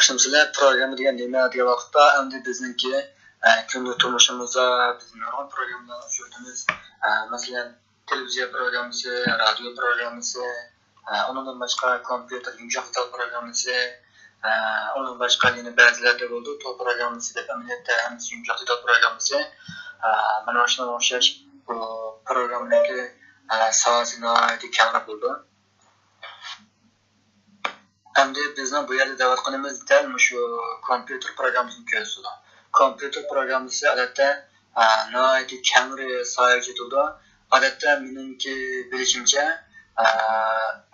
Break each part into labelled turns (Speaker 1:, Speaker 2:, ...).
Speaker 1: Yaxshimsizlar, programma degan nima degan vaqtda endi bizningki kunlik turmushimizda biz nurg'un programmalarni uchratamiz. Masalan, televiziya programmasi, radio programmasi, undan boshqa kompyuter yumshoq tal programmasi, undan boshqa yana ba'zilarda bo'ldi to'p programmasi deb amaliyotda hammasi yumshoq tal programmasi. Mana shunga o'xshash bu programmalarga soatini keng bo'ldi. Endi bizning bu yerda da'vatqanimiz dal shu kompyuter programmasini ko'rsatdi. Kompyuter programmasi odatda nihoyatda kengri sohaga ketadi. Odatda meningki bilishimcha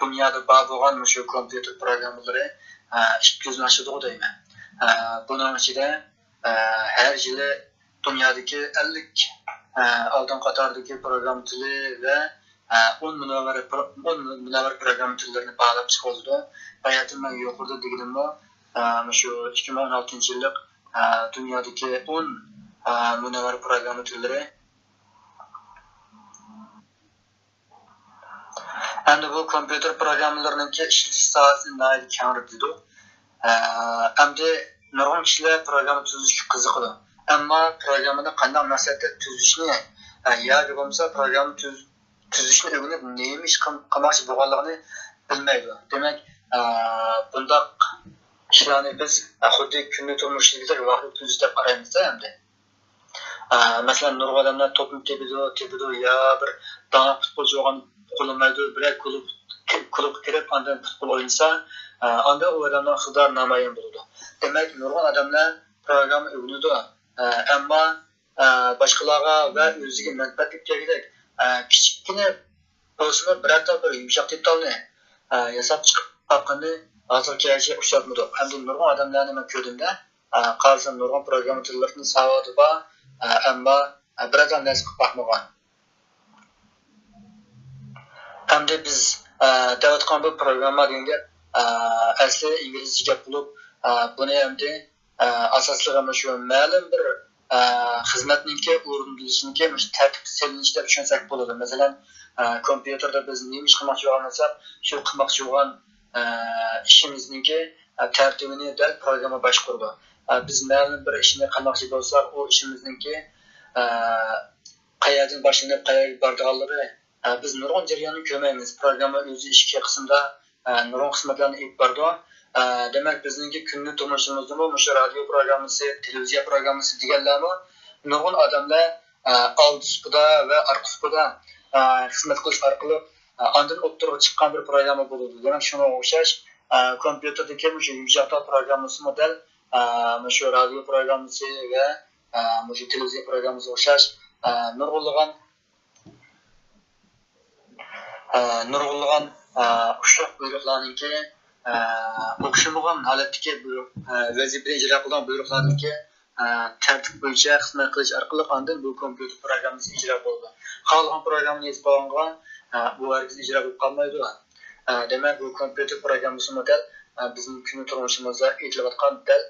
Speaker 1: dunyoda bor bo'lgan shu kompyuter programmalari 200 oshadi deyman. Buning ichida har yili dunyodagi 50 oldin qatordagi program tili va 10 munavvar program tillarini bağlab chiqildi. Hayatim ben yuqorida deganimda shu 2016 yillik dunyodagi 10 munavvar program tillari. Endi bu kompyuter programmalarining ishlash sohasi nihoyat keng dedi. Endi nurg'un kishilar program tuzishga qiziqadi. Ammo programmani qanday maqsadda tuzishni yoki bo'lmasa program tuzishni o'rganib nima ish qilmoqchi bo'lganligini bilmaydi. Demak, bundaq ishlarni biz xuddi kunlik turmushimizda vaqt tuzish deb qaraymiz-da endi. Masalan, nurg'un odamlar to'pni tepidu ya bir dana futbolchi bo'lgan qo'lmaydi, biroq klub kirib ondan futbol o'ynasa, onda u odamlar xudar namoyon bo'ladi. Demak, nurg'un odamlar program o'rganadi, ammo boshqalarga va o'ziga manfaat yetkazadigan kichkina bo'lsa birorta bir yumshoq detalni yasab chiqib qolganda hozirgacha uchratmadi. Endi nurg'un odamlarni men ko'rdimda, qarasam nurg'un program tillarini savodi bor, ammo birorta narsa qilib boqmagan. Endi biz davatqon bu programma deganda asli inglizcha gap bo'lib, buni endi asoslari shu ma'lum bir xizmatningki o'rindilishiniki tartib selinish deb tushunsak bo'ladi. Masalan, kompyuterda biz nima ish qilmoqchi bo'lsak, shu qilmoqchi bo'lgan ishimizningki tartibini dal programma boshqaradi. Biz ma'lum bir ishni qilmoqchi bo'lsak, u ishimizningki qayerdan boshlanib qayerga borganligi biz nurg'un jarayonni ko'rmaymiz. Programma o'zi ishga qismda nurg'un xizmatlarni olib boradi. Demak, bizningki kunlik turmushimizda shu radio programmasi, televiziya programmasi deganlarmi nurg'un odamlar old supada va orqa supada xizmat qilish orqali ondan o'ttirib chiqqan bir programma bo'ladi. Demak, shunga o'xshash kompyuterdagi shu yumshoq programmasi model shu radio programmasi va shu televiziya programmasi o'xshash nurg'unlagan ushluq buyruqlarningki o'xshamagan holatdagi buyruq vazifani ijro qilgan buyruqlarningki tartib bo'yicha xizmat qilish orqali ondan bu kompyuter programmasi ijro bo'ldi. Xohlagan programmani yozib qo'ygangan bu hargiz ijro bo'lib qolmaydi. Demak, bu kompyuter programmasi model bizning kunlik turmushimizda aytilayotgan dal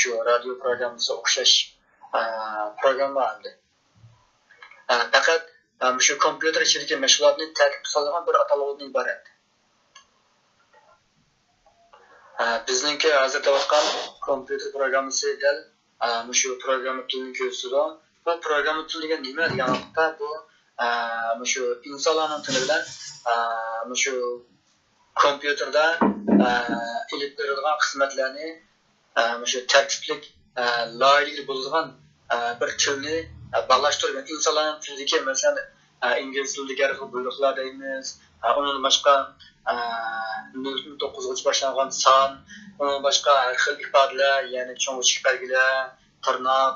Speaker 1: shu radio programmasi o'xshash programma endi. Faqat shu kompyuter ichidagi mashg'ulotni tartibga solgan bir atalg'udan iborat. Bizningki hozir tavaqqa kompyuter programmasi dal shu programma tilini ko'rsatadi. Bu programma tili degan nima deganlikda bu shu insonlarning tili bilan shu kompyuterda ilib berilgan xizmatlarni shu tartiblik loyihali bo'lgan bir tilni bog'lashtirgan insonlarning tilidagi masalan ingliz tilidagi har xil buyruqlar deymiz. Undan boshqa 0.9 boshlangan son, undan boshqa har xil ifodalar, ya'ni cho'ng'ich belgilar, tirnoq,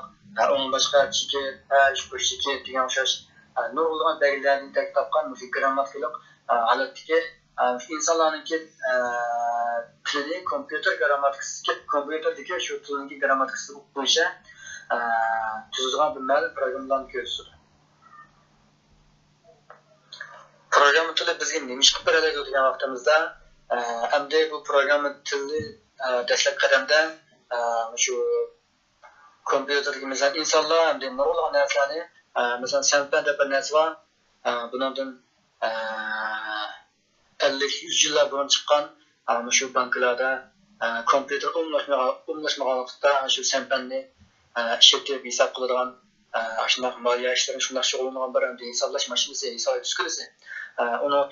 Speaker 1: undan boshqa chekit, chekit degan o'xshash nurg'un belgilarni topgan shu grammatikalik holatdagi insonlarningki tilini kompyuter grammatikasiga kompyuterdagi shu tilning grammatikasi bo'yicha tuzilgan bir ma'lum programmalarni ko'rsatadi. Programma tili bizga nima ish qilib beradi degan vaqtimizda endi bu programma tili dastlab qadamda shu kompyuterdagi masalan insonlar endi nurg'un narsalarni masalan san'at deb bir narsa bor. Bundan 50-100 yillar burun chiqqan shu banklarda kompüter umlaşmağanlıqda şu sempənni işletib hesab qıladigan şundaq maliya işlərini şundaq şoğulunğan bir hesaplaş maşinisi, hesab üskürisi. Onu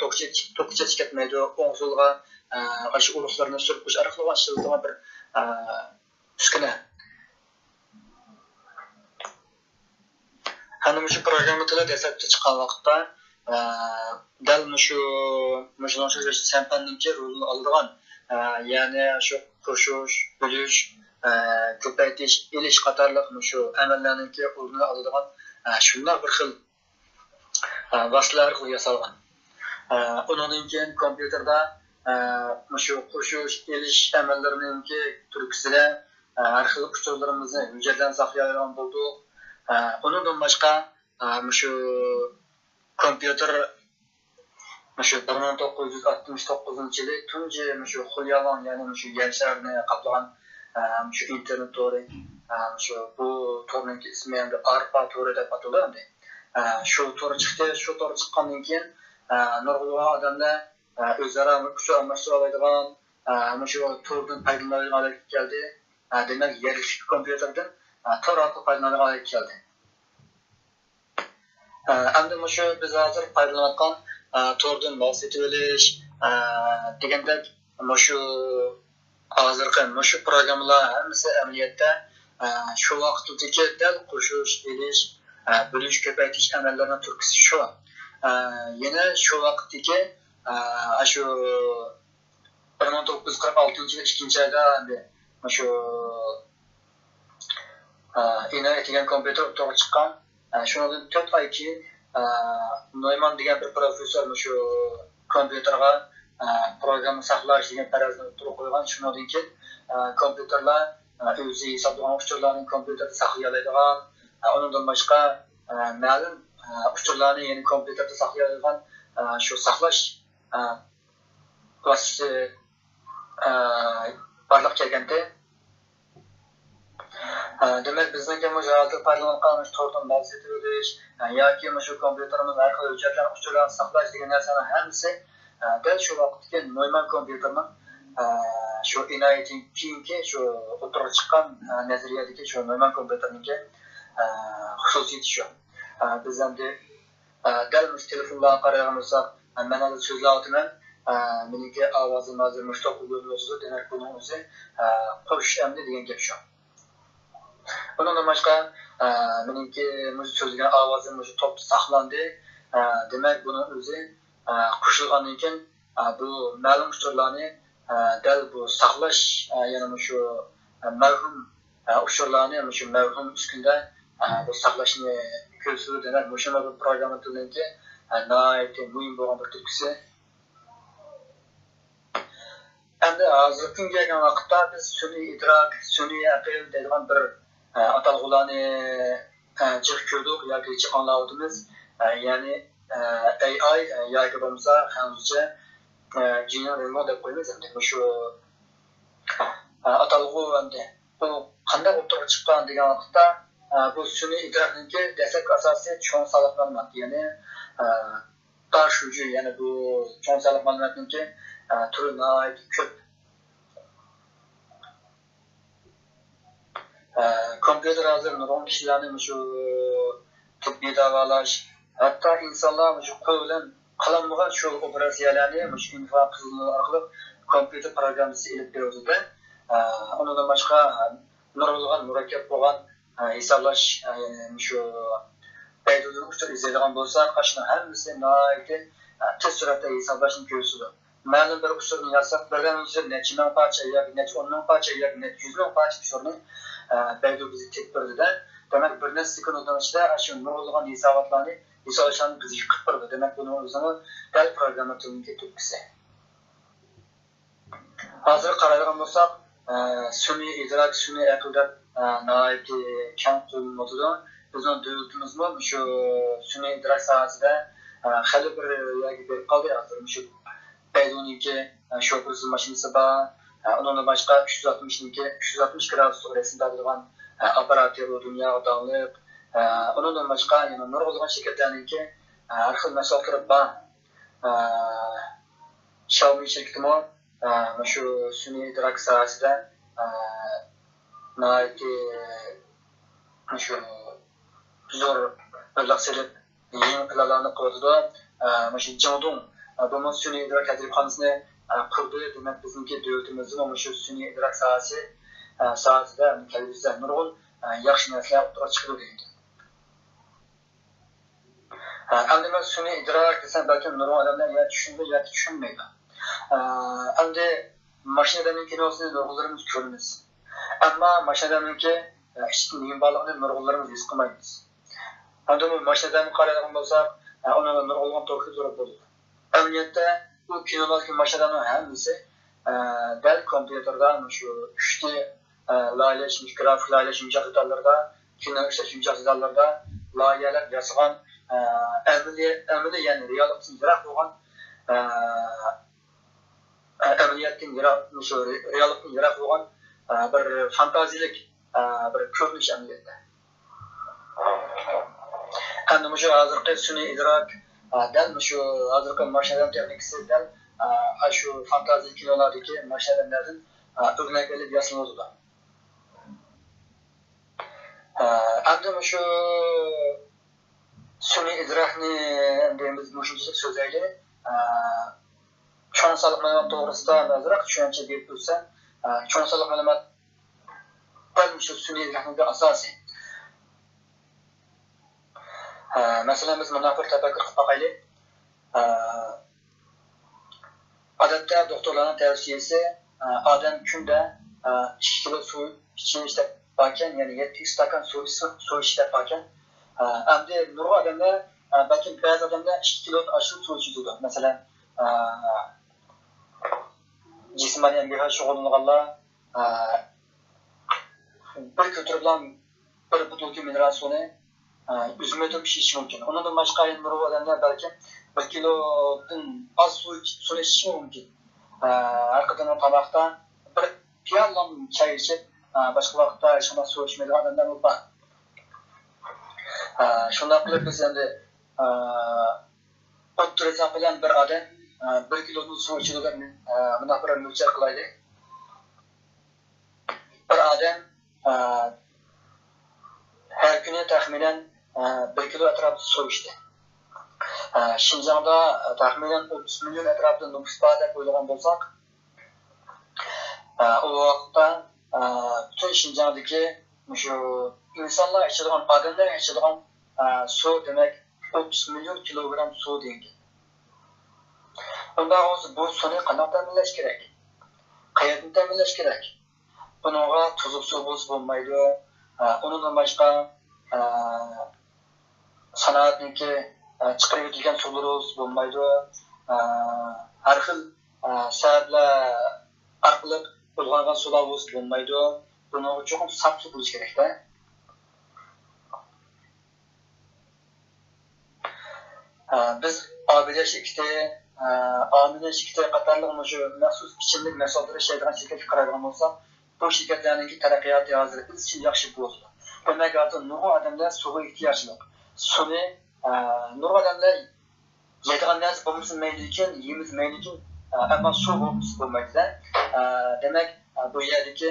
Speaker 1: tokça çıkartmaydı, oğuzulğa aşı uruslarını sürüp arıqlığa aşıldığına bir üsküne. Hanım şu programı tile desepte çıkan vakitte dal şu sempənninki rolunu alırğan yani şu koşuş, bölüş, köpəytiş, iliş qatarlıq şu əməllərinki rolunu alırğan şunlar bir xil vasıtalar yasalğan. Onun için kompüterdə şu koşuş, iliş əməllərinki türküsülə hər xil uçurlarımızı hücrədən saxlayalım buldu. Ondan başqa şu kompüter şu 1969 yılı tunji şu Xulyalan yani şu gençlerini kaplayan şu internet toru şu bu torun ismi yani Arpa toru deb ataladi. Şu toru çıktı, şu toru çıkkandan keyin nurg'ulg'an odamlar o'zaro kuch almashtira oladigan şu tordan foydalanadigan keldi. Demak, yerlik kompüterdan tor orqali foydalanadigan keldi. Endi şu biz hozir foydalanayotgan tordan bahsetib olish degandek şu hozirgi şu programmalar hammasi amaliyotda shu vaqtdagi dal qo'shish, elish, bo'lish, ko'paytirish amallarining turkisi shu. Yana shu vaqtdagi shu 1946 yil 2-oyda endi shu inoat etilgan kompyuter o'rtaga chiqqan. Shundan 4 oy keyin Neumann degan bir professor shu kompyuterga programma saqlash degan farazni o'tirib qo'ygan. Shundan keyin kompyuterlar o'zi hisoblagan uchurlarni kompyuterda saqlay oladigan, undan boshqa ma'lum uchurlarni ya'ni kompyuterda saqlay oladigan shu saqlash vositasi barliq kelganda. Demek bizning hozir foydalangan tordan bahsetib o'tish yoki shu kompyuterimiz orqali hujjatlarni uchurlarni saqlash degan narsalar hammasi dal shu vaqtdagi Neumann kompyuterning shu inoatdan keyingi shu o'tirib chiqqan nazariyadagi shu Neumann kompyuterniki xususiyati shu. Biz endi dal telefonlarga qaragan bo'lsak, men hozir so'zlayapman. Meniki ovozim hozir mushtoq bo'lib demak buning o'zi qo'shish endi degan gap shu. Bundan başqa meniki so'zlagan ovozim shu topda saqlandı. Demak, buning o'zi qo'shilgandan keyin bu ma'lum uchurlarni dal bu saqlash, ya'ni shu marhum uchurlarni shu marhum ustida bu saqlashni ko'rsatadi. Demak, bu shunday bir programma turniki nihoyatda muhim bo'lgan bir turkisi. Endi hozirgi kunga kelgan vaqtda biz sun'iy idrok, sun'iy aql deydigan bir atalg'ularni jiq ko'rdik yoki jiq anglayapmiz. Ya'ni AI yoki bo'lmasa hanuzcha general deb qo'yamiz. Endi shu atalg'u endi bu qanday o'tirib chiqqan degan vaqtda bu sun'iy idrokniki dastlabki asosi cho'ng soliq ma'lumot, ya'ni tarshuji, ya'ni bu cho'ng soliq ma'lumotniki turi nihoyat ko'p. Kompüter hozir nurg'un kishilarni shu tibbiy davolash, hatto insonlar shu qo'l bilan qilinmagan shu operatsiyalarni shu info qilinish orqali kompüter programmasi ilib beradi. Undan boshqa nurg'un murakkab bo'lgan hisoblash shu paydodan uchur izlaydigan bo'lsak, qashni hammasi nihoyatda tez suratda hisoblashni ko'rsatadi. Ma'lum bir usulni yazsak, birdan uchur necha ming parcha yoki necha 10 ming parcha yoki necha 100 ming parcha usulni paydo bizni tekbirdi. Demak, bir necha sekunddan ichida shu nurg'un hisobotlarni hisoblashni bizga qilib berdi. Demak, buni o'zini dal programma turniki turkisi. Hozir qaraydigan bo'lsak, sun'iy idrok, sun'iy aqlda nihoyatda kam qo'llaniladi. Bizning davlatimizmi shu sun'iy idrok sohasida hali bir yoki bir qoldi. Hozir shu paydoniki shu o'zim mashinasi bor. Undan boshqa 360 graduslik rasmda turgan operator dunyo odamlik. Undan boshqa yana nurg'un shirkatlarniki har xil mahsulotlar bor. Xiaomi shirkati shu sun'iy idrok sohasida shu zo'r mablag' selib yangi planlarni qildi. Shu Jingdong bu sun'iy idrok tadqiqotxonasini qurdi. Demak, bizningki davlatimizning shu sun'iy idrok sohasida kelgusi nurg'un yaxshi narsalar o'tira chiqdi deydi. Endi men sun'iy idrok desam, balki nurg'un odamlar ya tushunadi yoki tushunmaydi. Endi mashinalarning kinosini nurg'unlarimiz ko'ramiz. Ammo mashinalarningki ichki nima borligini nurg'unlarimiz his qilmaymiz. Endi bu mashinalarni qaraydigan bo'lsak, uni nurg'un to'g'ri zo'r bo'ladi. Amaliyotda bu kinodagi mashinalarning hammasi dal kompyuterda shu 3D loyihalar, grafik loyihalar yumshoq detallarda, kino ishlash yumshoq detallarda loyihalar yasagan amaliy ya'ni reallikdan yiroq bo'lgan amaliyotdan yiroq, shu reallikdan yiroq bo'lgan bir fantaziyalik bir ko'rinish amaliyotda. Endi shu hozirgi sun'iy idrok dal shu hozirgi mashinalar texnikasi dal shu fantaziya kinolardagi mashinalardan o'rnak olib yasaladi. Endi shu sun'iy idrokni endi biz mushunchalik so'zlaylik. Cho'ng sonliq ma'lumot to'g'risida ozroq tushuncha berib o'tsam, cho'ng sonliq ma'lumot shu sun'iy idrokning asosiy. Masalan, biz mana bir tafakkur qilib boqaylik. Odatda doktorlarning tavsiyasi odam kunda 2 kilo suv ichish deb bakan, ya'ni 700 stakan suv ichish deb bakan. Endi nurg'un odamlar, balki ba'zi odamlar 2 kilo aşırı suv ichadi. Masalan, jismoniy emgakga shug'ullanganlar bir ko'tarib bir butilka mineral suvni üzümüyotib ichish mumkin. Undan boshqa nurg'un odamlar balki 1 kilodan az suv ichishi mumkin. Har qadam tamoqda bir piyola choy ichib, boshqa vaqtda hech qanday suv ichmaydigan odamlar bor. Shunday qilib biz endi o'ttirizam bilan bir odam 1 kilodan suv ichadigan buni bir mo'lchal qilaylik. Bir odam her kuni taxminan 1 kilo atrofida suv ichdi. Şinjan'da taxminan 30 milyon atrofida nüfus bor deb o'ylagan bo'lsak, o vaqtda bütün Şinjan'daki shu insonlar ichadigan, odamlar ichadigan suv demak 30 milyon kilogram suv deydi. Bundan o'zi bu suvni qanday ta'minlash kerak? Qayerdan ta'minlash kerak? Bunga tuzuq suv bo'lsa bo'lmaydi. Undan boshqa sanoatniki chiqarib yetilgan suvlar bo'lmaydi. Har xil sabablar orqali bo'lgan suvlar bo'lmaydi. Buni cho'qim saf suv bo'lishi kerak-da. Biz ABD şirketi qatorliq shu maxsus ichimlik mahsulotlari ishlaydigan shirkatga qaraydigan bo'lsak, bu shirkatlarning taraqqiyoti hozir izchil yaxshi bo'ldi. Demak, hozir nurg'un odamlar suvga ehtiyojli. Suvni nurg'un odamlar yeydigan narsa bo'lmasa mayli ekan, yeymiz mayli ekan, ammo suv bo'lmasa bo'lmaydi-da. Demak, bu yerdagi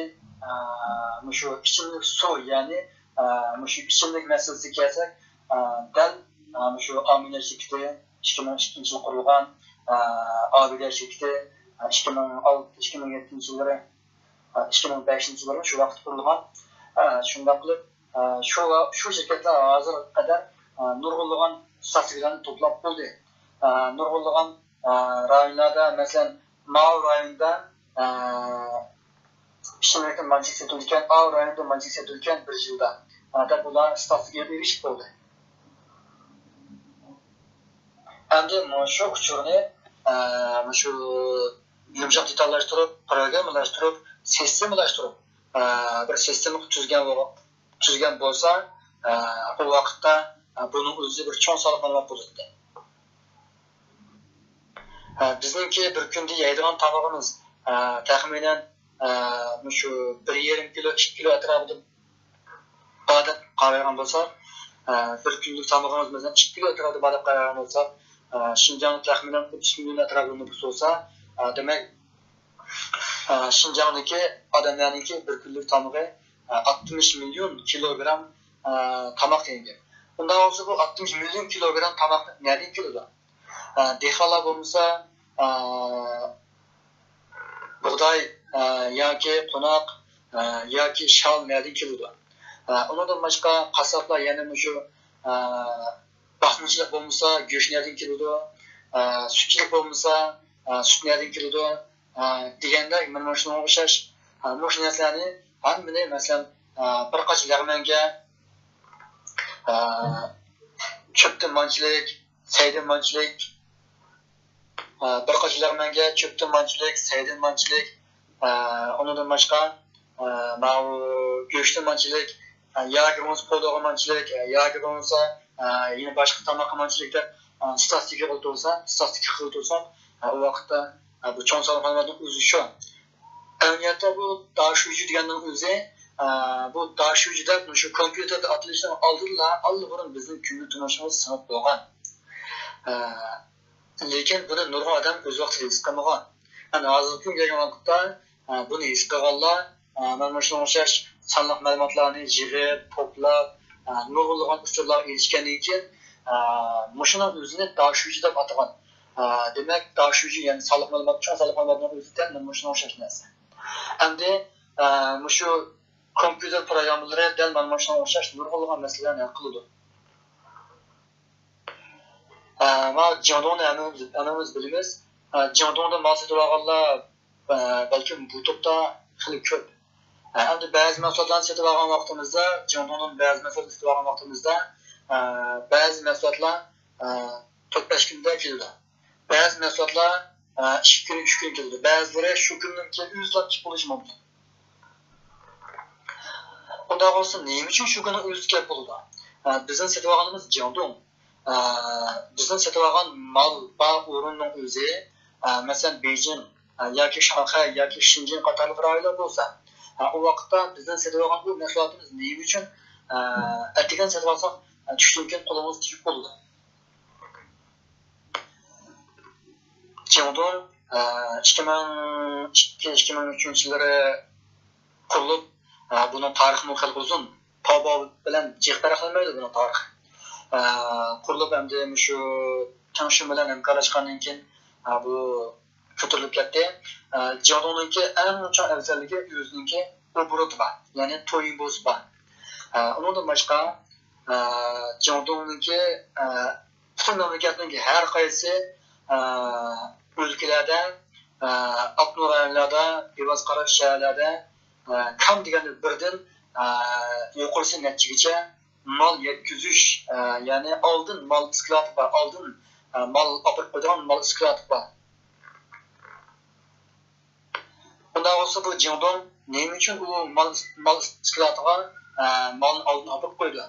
Speaker 1: shu ichimlik suv, ya'ni shu ichimlik masalasiga kelsak, dal shu Amina şirketi 2002 yıl kurulgan, ABD şirketi 2006-2007 yılları, 2005 yılları şu vakit kurulgan. Şundan qilib şu şirketler hazır kadar nurg'unlagan statsiyalarni to'plab bo'ldi. Nurg'unlagan rayonlarda, masalan, Mao rayonida ishchilarga manchik setilgan, Av rayonida manchik setilgan bir yilda. Hatta bular statsiyaga erishib bo'ldi. Endi shu uchurni shu yumshoq detallashtirib, programmalashtirib, sistemalashtirib bir sistema tuzgan bo'lsa, bu vaqtda buning o'zi bir cho'ng soliq ma'lumot bo'ladi. Bizningki bir kunda yeydigan tomog'imiz taxminan shu 1,5 kilo, 2 kilo atrofida badab qaragan bo'lsa, bir kunlik tomog'imiz masalan 2 kilo atrofida badab qaragan bo'lsa, Şinjan'da taxminan 30 milyon atrofida nüfus olsa, demek Şinjan'daki adamlarınki bir günlük tamamı 60 milyon kilogram tamak yengen. Bundan olsa bu 60 milyon kilogram tamak nereden kiloda? Dehqonlar bo'lmasa buğday yoki qo'noq yoki shal nereden kiloda? Undan boshqa qassoblar yana shu baxtchilik bo'lmasa go'sht nereden kiloda? Sütçülük bo'lmasa süt nereden kiloda? Deganda mana shunga o'xshash mush narsalarni hammani masalan bir qancha lag'manga cho'ptimonchilik, saydinmonchilik, bir qancha lag'manga cho'ptimonchilik, saydinmonchilik, undan boshqa go'shtmonchilik, yoki bo'lmasa qo'dog'imonchilik, yoki bo'lmasa yana boshqa tomoqmonchilikda statistika qilib tursa, u vaqtda bu cho'ng salomatning o'zi shu. Amaliyotda bu dashuji deganning o'zi bu dashujida shu kompyuterda atilishdan oldin bizning kunlik turmushimiz sinib bo'lgan. Lekin buni nurg'un odam o'z vaqtida his qilmagan. Ana hozirgi kunga vaqtda buni his qilganlar mana shunga o'xshash sonliq ma'lumotlarni yig'ib, to'plab, nurg'unlagan usullar erishgandan keyin mushuning o'zini dashuji deb atagan. Demak, dashuji ya'ni sonliq ma'lumot, cho'ng sonliq ma'lumotning o'zidan mana shunga o'xshash narsa. Endi shu kompyuter programmalari dal mana shunga o'xshash nurg'unlagan masalalarni hal qiladi. Ma Jandongni hammamiz bilamiz. Jandongda ma'lumot olganlar balkim bu topda xili ko'p. Endi ba'zi mahsulotlarni sotib olgan vaqtimizda, Jandongning ba'zi mahsulotlarni sotib olgan vaqtimizda, ba'zi mahsulotlar 4-5 kunda keldi. Ba'zi mahsulotlar 2 kun, 3 kun keldi. Ba'zilari shu kundan keyin o'zlab chiqib bo'lishi mumkin. Unda bo'lsa, nima uchun shu kuni o'zi kelib bo'ldi? Bizning sotib olganimiz Jandong. Bizning sotib olgan mal va o'rinning o'zi, masalan, Beijing yoki Shanxay yoki Xinjiang qatorli rayonlar bo'lsa, u vaqtda bizning sotib olgan bu mahsulotimiz nima uchun atigan sotib olsak, tushdan keyin qo'limiz tegib bo'ldi. Jandong 2002-2003 yillari qurilib, buning tarixi xil uzun. Tabo bilan jiqtara qilmaydi buning tarixi. Qurilib endi shu Changshu bilan hamkorlashgandan keyin bu ko'tarilib ketdi. Jandongninki eng chong afzalligi o'zininki obroti bor, ya'ni to'yinboz bor. Undan boshqa Jandongninki butun mamlakatning har qaysi o'lkalarda, aqnorlarda, bevosqaroq shaharlarda kam deganda birdan yuqorisi natijaga mal yetkazish, ya'ni oldin mal isklati bor, oldin mal olib qo'ygan mal isklati bor. Bundan olsa bu Jandong nima uchun u mal isklatiga malni oldin olib qo'ydi?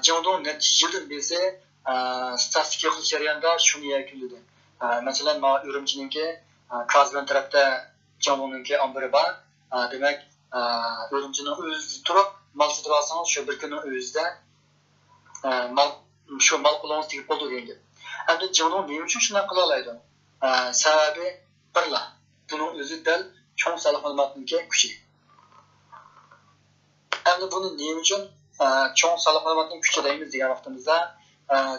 Speaker 1: Jandong natijadan bilsa, statistika qilish jarayonida shuni yakunladi. Masalan, Urumchininki Kazban tarafda Jandongninki ombiri bor. Demak, Urumchining o'zida turib mal sotib olsangiz, shu bir kunning o'zida mal qo'lingiz tegib bo'ldi degan. Endi Jandong nima uchun shunday qila oladi? Sababi birla. Buning o'zi dal cho'ng sonliq ma'lumotningki kuchi. Endi buni nima uchun cho'ng sonliq ma'lumotning kuchi deymiz degan vaqtimizda,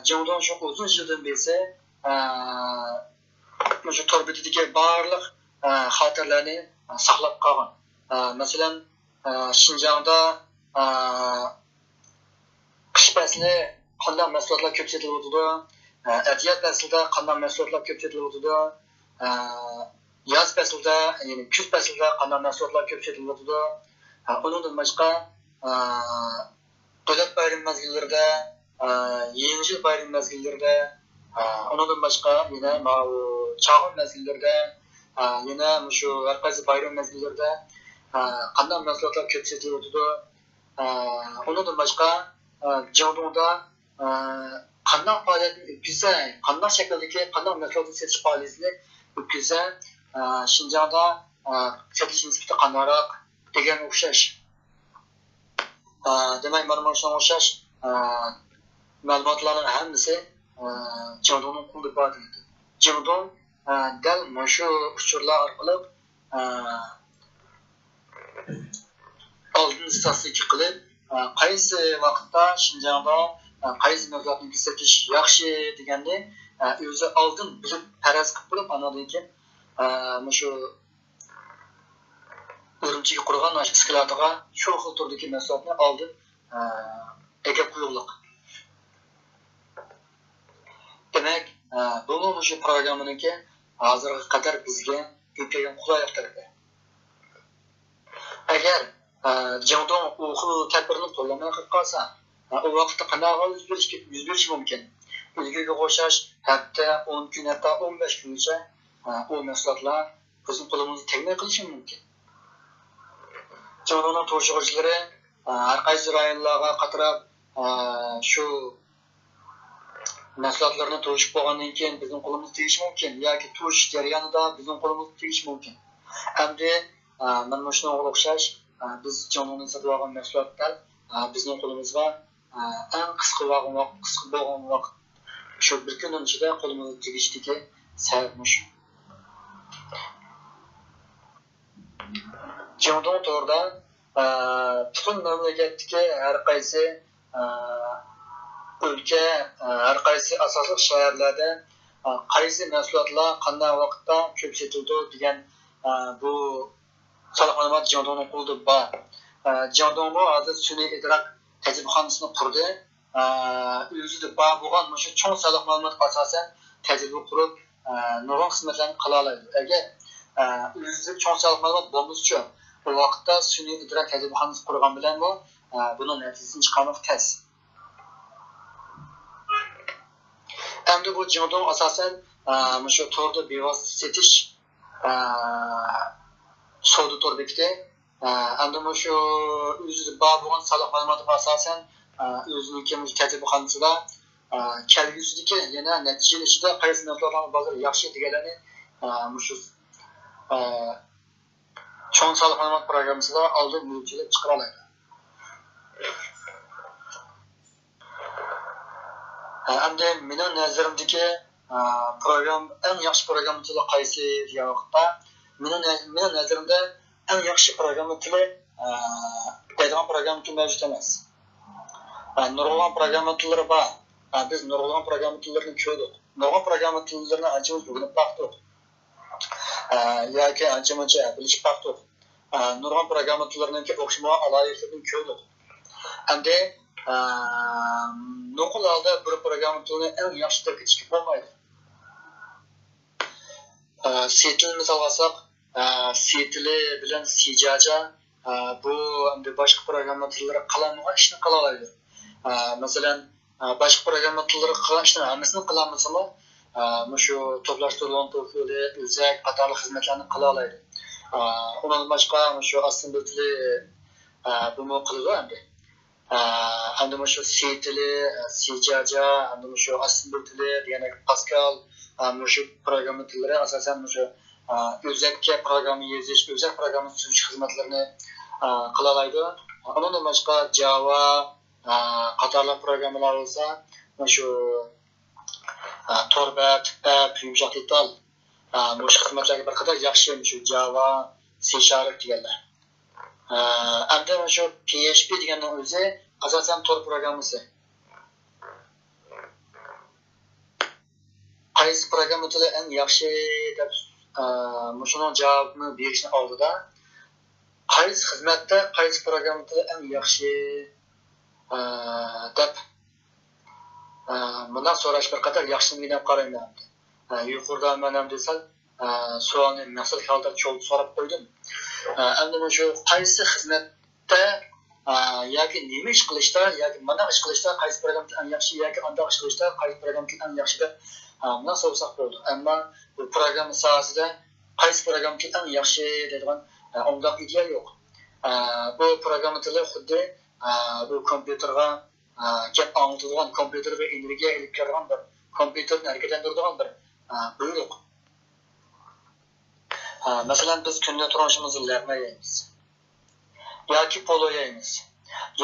Speaker 1: Jandong shu uzun yildan beri shu torbetidagi barliq xotirlarni saqlab qolgan. Masalan, Xinjiangda qish fasli qanday mahsulotlar ko'p sotilyotdi, adiyat faslida qanday mahsulotlar ko'p sotilyotdi, yoz faslida, ya'ni kuz faslida qanday mahsulotlar ko'p sotilyotdi. Undan boshqa davlat bayram mezgillarida, yangi yil bayram mezgillarida, undan boshqa yana chog'in mezgillarida, yana shu har qaysi bayram mezgillarida qanday mahsulotlar ko'p sotilyotdi. Undan boshqa Jandongda qanday faoliyatni o'tkazsa, qanday shakldagi qanday mahsulotni sotish faoliyatini o'tkazsa, Xinjiangda sotish nisbati qandoq degan o'xshash. Demak, mana shunga o'xshash ma'lumotlarning hammasi Jandongning qo'lida bor. Jandong dal shu uchurlar orqali oldin statistika qilib qaysi vaqtda Şinjan'da qaysi mavzularni ko'rsatish yaxshi deganda o'zi oldin bilib faraz qilib turib anadan keyin shu Urumchiga qurgan isklatiga shu xil turdagi mahsulotni oldin ekib qo'yuqliq. Demak, bu shu programmaniki hozirga qadar bizga ko'paygan qulaylik tarafi. Agar Jangdong u xil tadbirni qo'llamay qilib qolsa, u vaqtda qanday yuz berishi mumkin? Ilgariga qo'shash hatto 10 kun, hatto 15 kungacha u mahsulotlar bizning qo'limizga tegmay qilishi mumkin. Jangdongning to'shig'ichlari har qaysi rayonlarga qatirib shu mahsulotlarni to'shib bo'lgandan keyin bizning qo'limizga tegishi mumkin yoki to'sh jarayonida bizning qo'limizga tegishi mumkin. Hamda mana shunga o'xshash biz Jangdongdan sotib olgan mahsulotlar bizning qo'limizga eng qisqa bo'lgan vaqt shu bir kun ichida qo'limizga tegishdagi sabab shu. Jangdong to'g'rida butun mamlakatdagi har qaysi o'lka, har qaysi asosiy shaharlarda qaysi mahsulotlar qanday vaqtda ko'p sotildi degan bu soliq ma'lumot Jangdongning qo'lida bor. Jangdong bu hozir sun'iy idrok tajribaxonasini qurdi. O'zida bor bo'lgan shu cho'ng soliq ma'lumot asosan tajriba qurib nurg'un xizmatlarni qila oladi. Agar o'zida cho'ng soliq ma'lumot bo'lmasa, bu vaqtda sun'iy idrok tajribaxonasi qurgan bilan bu buni natijasini chiqarmoq tez. Endi bu Jangdong asosan shu to'rda bevosita setish savdo to'r bekiti. Endi shu o'zida bor bo'lgan soliq ma'lumotiga asosan o'zining tajribaxonasida kelgusidagi yana natijalashida qaysi narsalarning bozori yaxshi deganlarni shu cho'ng soliq ma'lumot programmasida oldin mo'ljalab chiqara oladi. Endi mening nazarimdagi program eng yaxshi program tili qaysi degan vaqtda mening nazarimda eng yaxshi program tili deydigan program tili mavjud emas. Nurg'un program tillari bor. Biz nurg'un program tillarini ko'rdik. Nurg'un program tillarini ancha-muncha o'rganib baqdik. Yoki ancha-muncha bilib baqdik. Nurg'un program tillarining o'xshamagan aloyiqligini ko'rdik. Endi nuqul holda bir program tilini eng yaxshi deb ketishga bo'lmaydi. C til misol olsak, C tili bilan Sijaja bu endi boshqa program tillari qiladigan ishni qila oladi. Masalan, boshqa program tillari qilgan ishni hammasini qilamiz-mi? Shu to'plashtirilgan to'lqinli o'zak qatorli xizmatlarni qila oladi. Undan boshqa shu assembly tili buni qiladi endi. Endi shu C tili, Sijaja, endi shu assembly tili, ya'ni Pascal, shu program tillari asosan shu o'zakka programma yozish, o'zak programma tuzish xizmatlarini qila oladi. Undan boshqa Java qatorli programmalar bo'lsa, shu Torbat, yumshoq detal bu xizmatlarga bir qadar yaxshi shu Java, C# deganlar. Endi shu PHP deganning o'zi asosan tor programmasi. Qaysi program tili eng yaxshi deb shunning javobini berishni oldida qaysi xizmatda qaysi program tili eng yaxshi deb bundan so'rash bir qadar yaxshi deb qarayman. Yuqorida men ham desam savolni masal holda so'rab qo'ydim. Endi shu qaysi xizmatda yoki nima ish qilishda yoki mana ish qilishda qaysi program eng yaxshi yoki undaq ish qilishda qaysi program eng yaxshi deb bundan so'rasak bo'ldi. Ammo bu program sohasida qaysi program eng yaxshi deydigan undaq ideya yo'q. Bu program tili xuddi bu kompyuterga gap anlatadigan, kompyuterga energiya elib keladigan bir kompyuterni harakatlantiradigan bir buyruq. Masalan, biz kunda turishimizni lag'maymiz. Yoki polo yeymiz.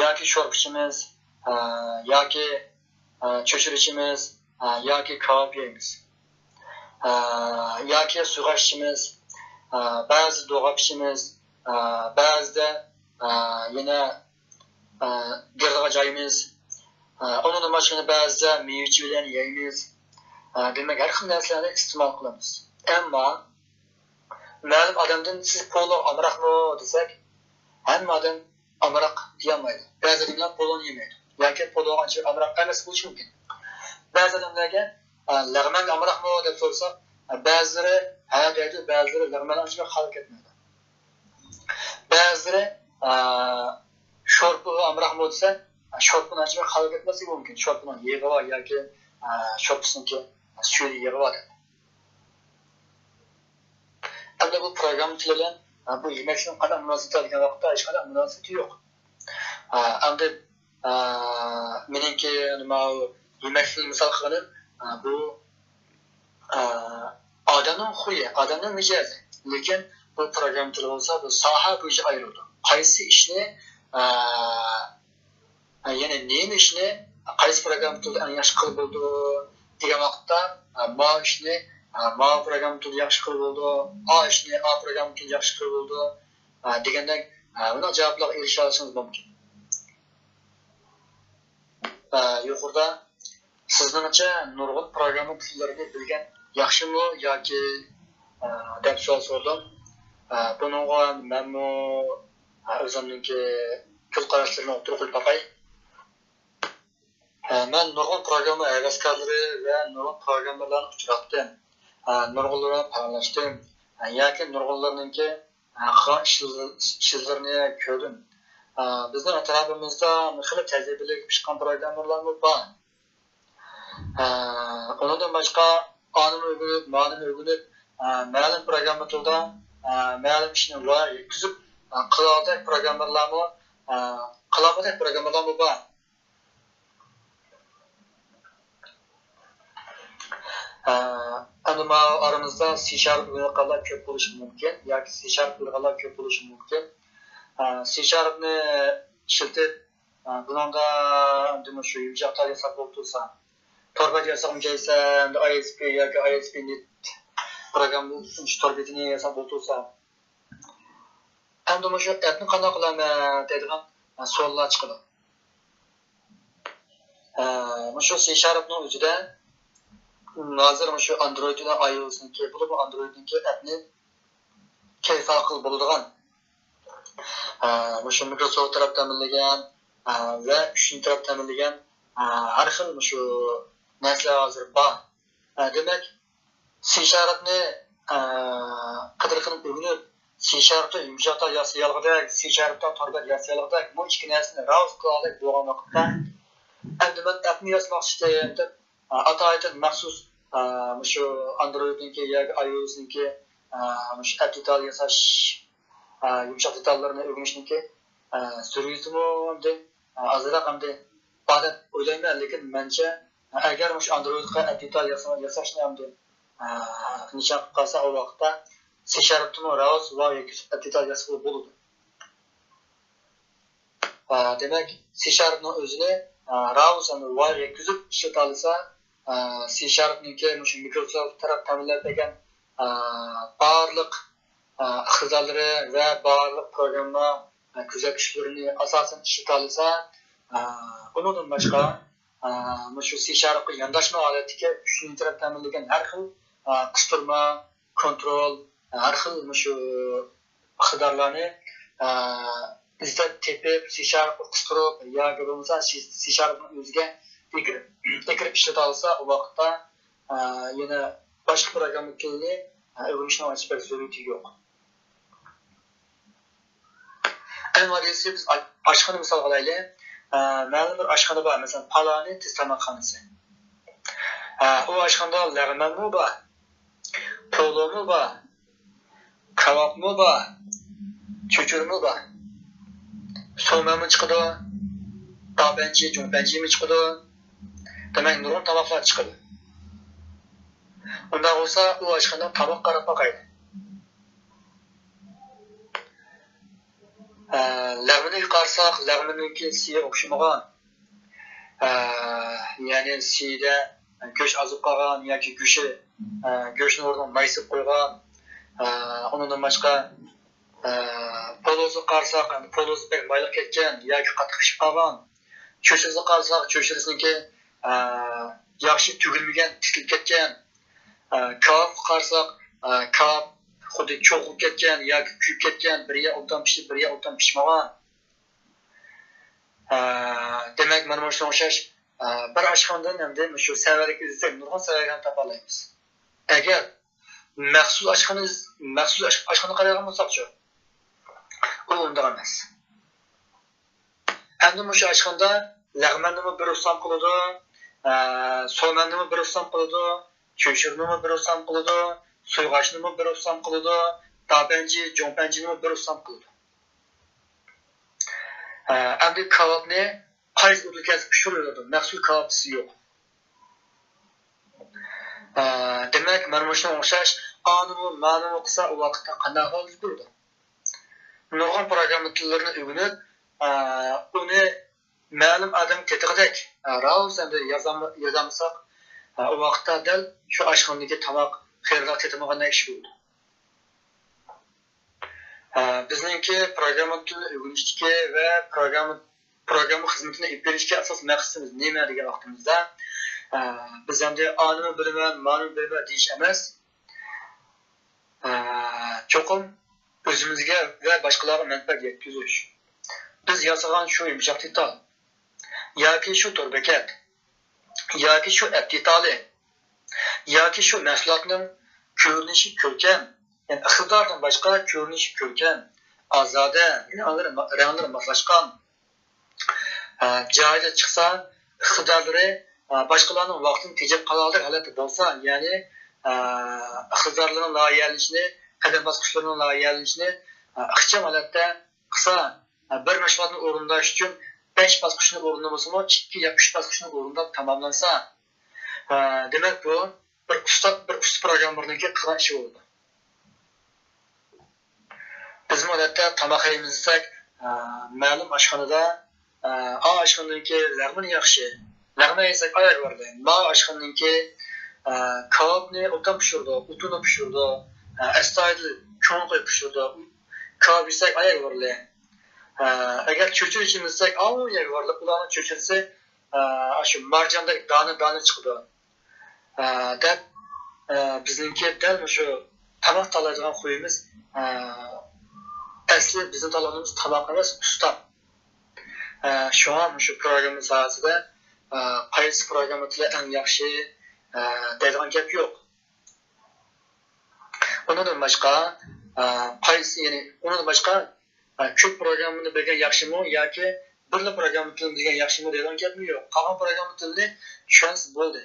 Speaker 1: Yoki sho'rva ichamiz, yoki cho'chir ichamiz, yoki kabob yeymiz. Yoki suv ichamiz, ba'zi do'g'a pishimiz, ba'zida yana girg'a joyimiz, onun başını ba'zida meyve bilan yeymiz. Demak, har xil narsalarni iste'mol qilamiz. Ammo ma'lum odamdan siz polo amroqmi desak, hamma odam amroq deyolmaydi. Ba'zi odamlar poloni yemaydi. Yoki polo ancha amroq emas bo'lishi mumkin. Ba'zi odamlarga lag'man amroqmi deb so'rasak, ba'zilari ha deydi, ba'zilari lag'man ancha hal ketmaydi. Ba'zilari sho'rpa amroqmi desa, sho'rpani ancha hal ketmasligi mumkin. Sho'rpani yeg'i bor yoki sho'rpasiniki suyu yeg'i bor. Endi bu program bilan bu yemekning qanday munosabati degan vaqtda hech qanday munosabati yo'q. Endi meniki nima yemekni misol qilib bu odamning xuyi, odamning mijozi. Lekin bu program bo'lsa bu soha bo'yicha ayrildi. Qaysi ishni ya'ni nima ishni qaysi program turda yaxshi qilib bo'ldi degan vaqtda bu ishni ma program turda yaxshi qilib bo'ldi, a ishni a program turda yaxshi qilib bo'ldi degandek buni javoblarga erisha olishingiz mumkin. Yuqorida sizningcha nurg'un programma tillarini bilgan yaxshimi yoki deb savol so'radim. Buningga menmi o'zimningki ko'z qarashlarimni o'tirib qo'yib boqay. Men nurg'un programma hevaskorlari va nurg'un programmalarni uchratdim. Nurg'unlarni tanlashdim. Yoki nurg'unlarningki ishlarni ko'rdim. Bizning atrofimizda xilli tajribali chiqqan programmalar bor. Ondan boshqa anını ögünüp, ma'lum ögünüp, ma'lum programma turda ma'lum ishni var yetkazib qiladigan programmalar bor. Ama aramızda C# bilgiler köp bo'lishi mumkin yoki C# bilgiler köp bo'lishi mumkin. C#ni ishlatib buningda demak shu yumshoqlar yasab bo'lsa, torba yasab kelsa, ISP yoki ISP.NET programni uchinchi torbetini yasab bo'lsa, endi shu appni qanday qilaman deydigan savollar chiqadi. Shu C#ning o'zida hozir shu Android bilan iOS'niki bo'lib, Androidniki appni kayfa qilib bo'ladigan shu Microsoft tarafdan ta'minlagan va uchinchi taraf ta'minlagan har xil shu narsalar hozir bor. Demak, C#ni qadr qilib o'rganib, C#da yumshoqlar yasayolg'idek, C#da torbat yasayolg'idek bu ikki narsani rouz qilalik bo'lgan vaqtda endi men appni yasmoqchi deb atoydan maxsus shu Androidniki yoki iOS'niki shu app detal yasash yumshoq detallarni o'rganishniki sur'atimi deb azroq hamda ba'da o'ylayman, lekin mencha agar shu Androidga app detal yasashni hamda nishon qilsa u vaqtda C#ni rouz va yoki app detal yasab bo'ladi. Demak, C#ni o'zini rouz va yetkazib ishlata olsa, C#niki shu Microsoft taraf ta'minlab bergan barliq iqtidorlari va barliq programma kuzatuvchilarini asosan ishlata olsa, bundan boshqa shu C# yondashma holatdagi uchinchi taraf ta'minlagan har xil qistirma, kontrol, har xil shu iqtidorlarni izlab tepib C# qistirib yoki bo'lmasa C#ni o'ziga tekirib ishlata olsa, u vaqtda yana boshqa programma tilini o'rganishni ochib zarurati yo'q. Endi biz oshxona misol qilaylik. Ma'lum bir oshxona bor, masalan, Palani testamatxonasi. U oshxonada lag'manmi bor, polomi bor, kabobmi bor, cho'churmi bor, so'mami chiqadi, tabanchi, jumbanchimi chiqadi. Demak, nurg'un tomoqlar chiqadi. Undan bo'lsa, u oshxonadan tomoq qarab boqaydi. Lag'maniga qarasak, lag'maniki siga o'xshamagan. Ya'ni sida go'sht azib qolgan yoki go'shtni o'rniga maysib qo'ygan Ondan başqa polozni qarasaq, poloz pek mayliq ketgan yoki qattiq pishib qolgan. Cho'chirni qarasaq, cho'chirsiniki yaxshi tugilmagan, tikilib ketgan. Kab qarasaq, kab xuddi cho'qib ketgan yoki kuyib ketgan, biriga obdan pishib, biriga obdan pishmagan. Demak, mana shunga o'xshash bir oshxonadan endi shu savarga izlab nurg'un savarlarni topa olamiz. Agar maxsus oshxona qaragan bo'lsak-chi, u unday emas. Endi shu oshxonada lag'manni bir ustam qiladi, so'manni bir ustam qiladi, cho'shirni bir ustam qiladi, so'yg'ashni bir ustam qiladi, tabanji, jo'mpanjini bir ustam qiladi. Endi kabobni qaysi o'tkazib pishiriladi? Maxsus kabobisi yo'q. Demak, mana shunga o'xshash ma'lum qilsa u vaqtda qanday hol bo'ldi? Nurg'un programma tillarini o'rganib, uni ma'lum odam tetig'idek raus endi yozamsak, u vaqtda dal shu oshxonadagi tomoq xayrlar tetimagandek ish bo'ldi. Bizningki programma tilini o'rganishdagi va programma xizmatini olib berishga asos maqsadimiz nima degan vaqtimizda biz endi ma'lum bilman deyish emas, cho'qim o'zimizga va boshqalarga manfaat yetkazish. Biz yasagan shu yumshoq detal yoki shu to'rbekat yoki shu app detali yoki shu mahsulotning ko'rinishi ko'rkam, ya'ni iqtidordan boshqa ko'rinishi ko'rkam, ozoda, ranglari moslashgan, joyida chiqsa iqtidorlari boshqalarning vaqtini tejab qoladi holatda bo'lsa, ya'ni iqtidorlarning loyihalanishini, qadam bosqichlarining loyihalanishini ixcham holatda qilsa, bir mashg'ulotni o'rinlash uchun 5 bosqichni o'rinlamasimi, 2 yoki 3 bosqichni o'rinlab tamomlansa, demak bu bir usta programmerniki qilgan ishi bo'ldi. Biz holatda tomoq yeymisak, ma'lum oshxonada oshxonaniki lag'man yaxshi, lag'man yesak ayar bordi. Ma oshxonaniki kabobni o'tan pishirdi, utuni pishirdi, astoydil cho'ng qo'yib pishirdi. Kabob yesak ayar bordi. Agar cho'chir ichimizsak, ayar bordi. Ularni cho'chirsa, shu marjondek dona chiqdi. Deb bizningki dal shu tomoq tanlaydigan qo'yimiz asli bizning tanlaganimiz tomoq emas, usta. Şu an shu programma sohasida qaysi programma tili eng yaxshi deydigan gap yo'q. Undan boshqa ko'p programmani bilgan yaxshimi yoki birla programma tilini bilgan yaxshimi deydigan gap yo'q. Qolgan programma tilini tushunsiz bo'ldi.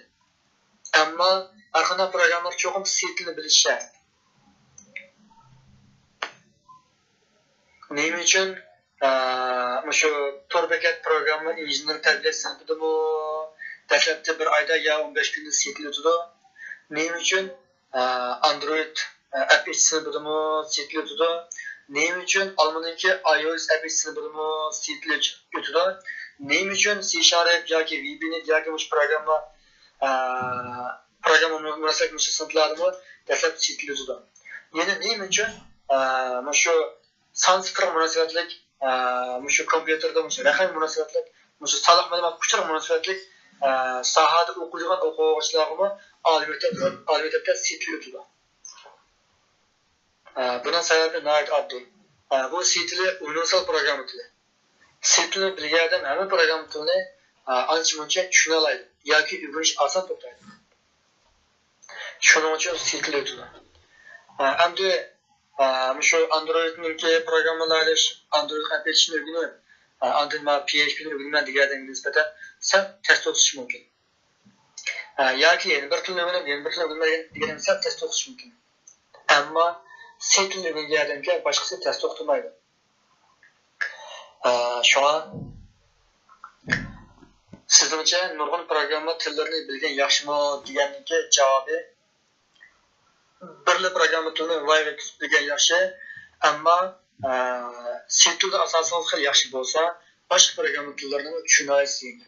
Speaker 1: Ammo har qanday programmalar cho'qim C tilini bilishi shart. Nima uchun shu to'rbekat programma injener tarbiyasi sinfidami dastlabki bir oyda yo 15 kunda C tili o'tadi. Nima uchun Android API sinfidami C tili o'tadi. Nima uchun Almaniki iOS API sinfidami C tili o'tadi. Nima uchun C# yoki VB.NET yoki shu programma munosib sinflarimi dastlabki C tili o'tadi. Yana nima uchun shu son sifir munosabatlik, shu kompyuterda raqam munosabatlik, shu soliq ma'lumot kuchlar munosabatlik sohada o'qiydigan o'quvchilarga oliy maktabda C tili o'tadi. Buning sababi nihoyat oddiy. Bu C tili universal programma tili. C tilini bilgandan hamma programma tilini ancha-muncha tushuna oladi yoki o'rganish oson bo'ladi. Shuning uchun C tili o'tadi. Endi shu Android'niki programmalar Android aplikasiyasini o'rganib, Android PHP'ni o'rganman degandan nisbatan sal test o'tish mumkin. Yoki bir tilni o'rganib, bir tilni o'rganmagan degandan sal test o'tish mumkin. Ammo C tilini o'rgangandan boshqasi test o'qitmaydi. Shuna sizningcha nurg'un programma tillarini bilgan yaxshimi deganning javobi birli programma tilini voyaga bilgan yaxshi, ammo C tilida asosan xil yaxshi bo'lsa, boshqa programma tillarini tushuna olasiz.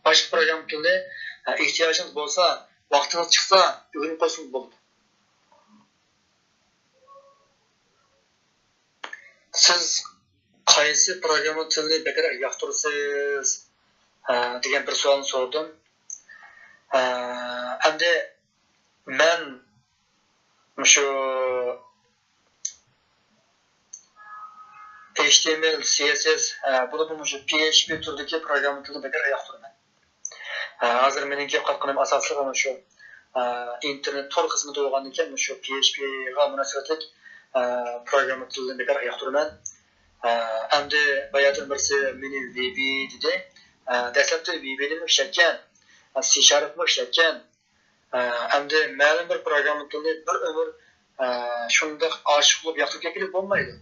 Speaker 1: Boshqa programma tilida ehtiyojingiz bo'lsa, vaqtingiz chiqsa, o'rganib qo'ysangiz bo'ladi. siz qaysi programma tilini bekaraq yoqtirasiz degan bir savolni so'radim. Endi men shu HTML, CSS, bu shu PHP turdagi programma tilini bekaraq yoqtiraman. Hozir meningki qilganim asosli ana shu internet tor xizmati bo'lgandan keyin shu PHP ga munosabatli programma tilini bekaraq yoqtiraman. Endi bayatın birisi meni VB dedi. Dastlabda VB'ni ishlatgan, C# ishlatgan. Endi ma'lum bir programma tilini bir umr shunday oshiq bo'lib yoqtirib kelib bo'lmaydi.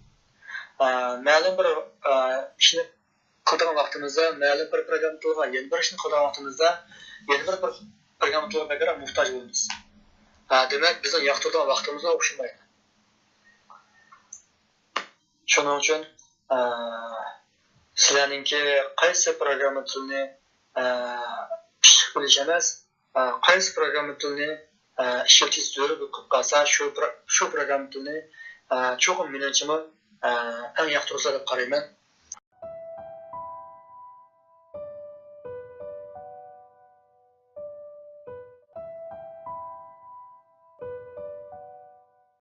Speaker 1: Ma'lum bir ishni qilgan vaqtimizda, ma'lum bir programma tiliga yana bir ishni qilgan vaqtimizda, yana bir programma tiliga bekaraq muhtoj bo'lamiz. Demak, bizning yoqtirgan vaqtimizga o'xshamaydi. Shuning uchun sizlarningki qaysi programma tilini pishiq bilish emas, qaysi programma tilini ishlatish zarur bo'lib qolsa, shu programma tilini cho'qim menimcha eng yoqtirsa deb qarayman.